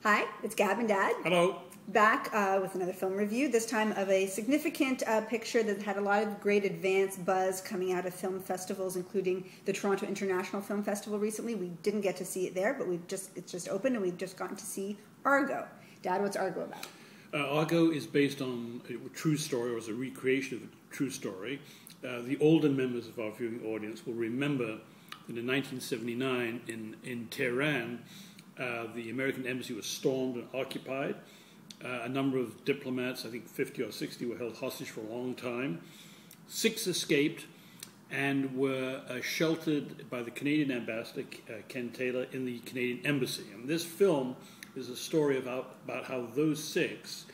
Hi, it's Gab and Dad. Hello. Back with another film review, this time of a significant picture that had a lot of great advance buzz coming out of film festivals, including the Toronto International Film Festival recently. We didn't get to see it there, but it's just opened and we've just gotten to see Argo. Dad, what's Argo about? Argo is based on a true story, or is a recreation of a true story. The older members of our viewing audience will remember that in 1979 in Tehran, the American embassy was stormed and occupied. A number of diplomats, I think 50 or 60, were held hostage for a long time. 6 escaped and were sheltered by the Canadian ambassador, Ken Taylor, in the Canadian embassy. And this film is a story about how those 6,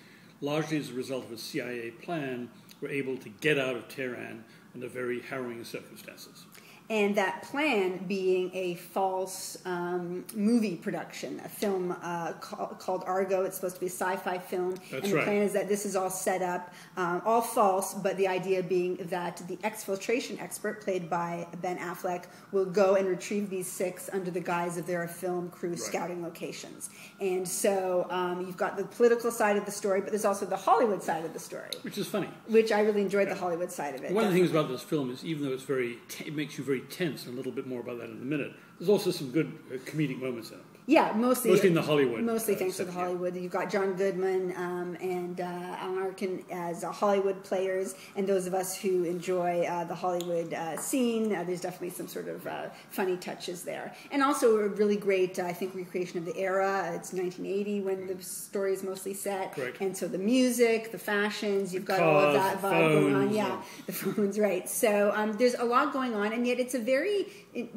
largely as a result of a CIA plan, were able to get out of Tehran under very harrowing circumstances. And that plan being a false movie production, a film called Argo. It's supposed to be a sci-fi film. That's and the right. plan is that this is all set up, all false, but the idea being that the exfiltration expert, played by Ben Affleck, will go and retrieve these 6 under the guise of their film crew scouting locations. And so you've got the political side of the story, but there's also the Hollywood side of the story. Which is funny. Which I really enjoyed the Hollywood side of it. One of the things about this film is, even though it's it makes you very tense, and a little bit more about that in a minute, there's also some good comedic moments in it. Yeah, mostly in the Hollywood. Mostly thanks to the Hollywood. You've got John Goodman and Alan Arkin as Hollywood players, and those of us who enjoy the Hollywood scene, there's definitely some sort of funny touches there. And also a really great, I think, recreation of the era. It's 1980 when the story is mostly set. Correct. And so the music, the fashions, you've got cars, all of that vibe going on. Yeah, yeah. The phones, right. So there's a lot going on, and yet it's a very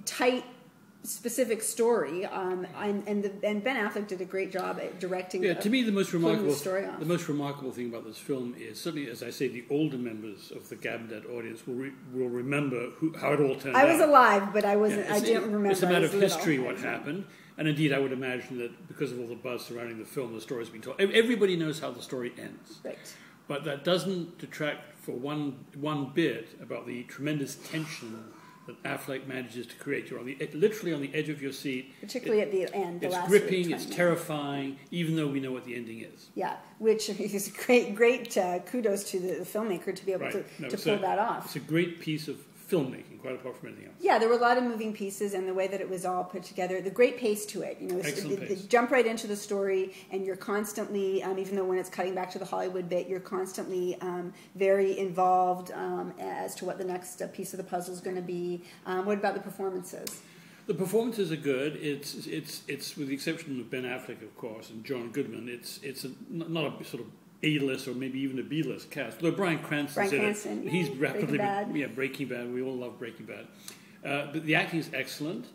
tight, specific story, and Ben Affleck did a great job at directing. Yeah, to me the most remarkable thing about this film is, certainly, as I say, the older members of the Gab Dad audience will remember how it all turned out. I was alive, but I wasn't. Yeah, I didn't remember. It's a matter of history what happened, and indeed I would imagine that because of all the buzz surrounding the film, the story's been told. Everybody knows how the story ends, right? But that doesn't detract for one bit about the tremendous tension that Affleck manages to create. You're literally on the edge of your seat. Particularly at the end. It's gripping, it's terrifying, even though we know what the ending is. Yeah, which is great kudos to the filmmaker to be able to pull that off. It's a great piece of filmmaking, quite apart from anything else. Yeah, there were a lot of moving pieces, and the way that it was all put together, the great pace to it. Excellent pace. Jump right into the story, and you're constantly, even though when it's cutting back to the Hollywood bit, you're constantly very involved as to what the next piece of the puzzle is going to be. What about the performances? The performances are good. It's with the exception of Ben Affleck, of course, and John Goodman. It's not a sort of A-list or maybe even a B-list cast. Though Bryan Cranston's in it. He's rapidly Breaking Bad. We all love Breaking Bad. But the acting is excellent.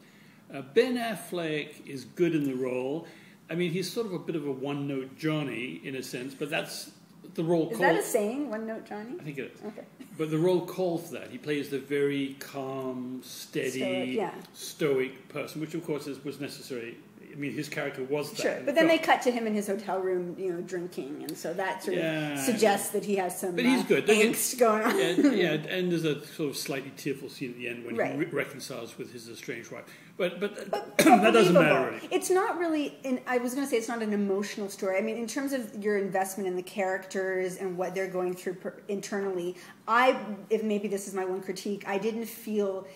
Ben Affleck is good in the role. I mean, he's sort of a bit of a one-note Johnny in a sense, but that's the role. Is that a saying, one-note Johnny? I think it is. Okay. But the role calls for that. He plays the very calm, steady, stoic person, which of course was necessary. I mean, his character was that. Sure, but then they cut to him in his hotel room, drinking, and so that sort of suggests that he has some he's good. angst going on. Yeah, and there's a sort of slightly tearful scene at the end when he reconciles with his estranged wife. But that doesn't matter really. It's not really, I was going to say it's not an emotional story. I mean, in terms of your investment in the characters and what they're going through internally, if maybe this is my one critique, I didn't feel...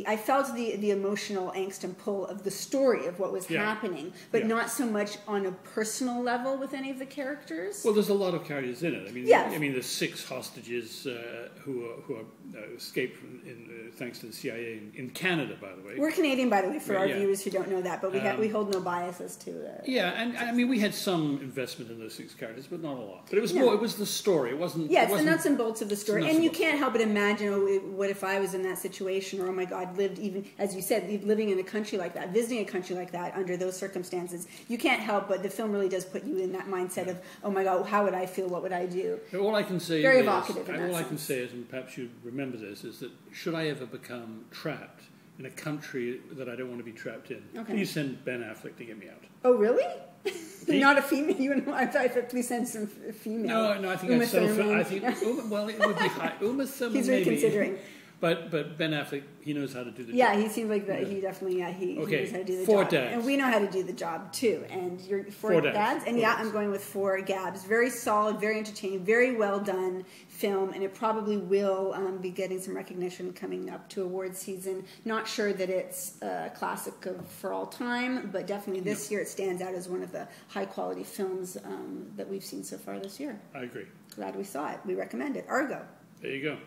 I felt the emotional angst and pull of the story of what was happening, but not so much on a personal level with any of the characters. Well, there's a lot of characters in it. I mean, there's 6 hostages who are escaped thanks to the CIA in Canada, by the way. We're Canadian, by the way, for our viewers who don't know that, but we hold no biases to it. Yeah, and I mean, we had some investment in those 6 characters, but not a lot. But it was more. It was the story. It wasn't. Yeah, it's the nuts and bolts of the story, and you can't help but imagine, what if I was in that situation, or oh my God, lived even, as you said, living in a country like that, visiting a country like that under those circumstances. You can't help but the film really does put you in that mindset of, oh my God, how would I feel? What would I do? All I can say very evocative. All I can say is, and perhaps you remember this, is that should I ever become trapped in a country that I don't want to be trapped in, please send Ben Affleck to get me out. Oh, really? Not a female. I thought please send some female. No. I think Uma Thurman. Well, it would be high. Uma Thurman. He's reconsidering. But Ben Affleck, he knows how to do the job. Yeah, he seems like that. Yeah. He definitely, he knows how to do the job. Dads. And we know how to do the job, too. And you're four dads. And yeah, I'm going with 4 Gabs. Very solid, very entertaining, very well done film. And it probably will be getting some recognition coming up to awards season. Not sure that it's a classic for all time, but definitely this year it stands out as one of the high-quality films that we've seen so far this year. I agree. Glad we saw it. We recommend it. Argo. There you go.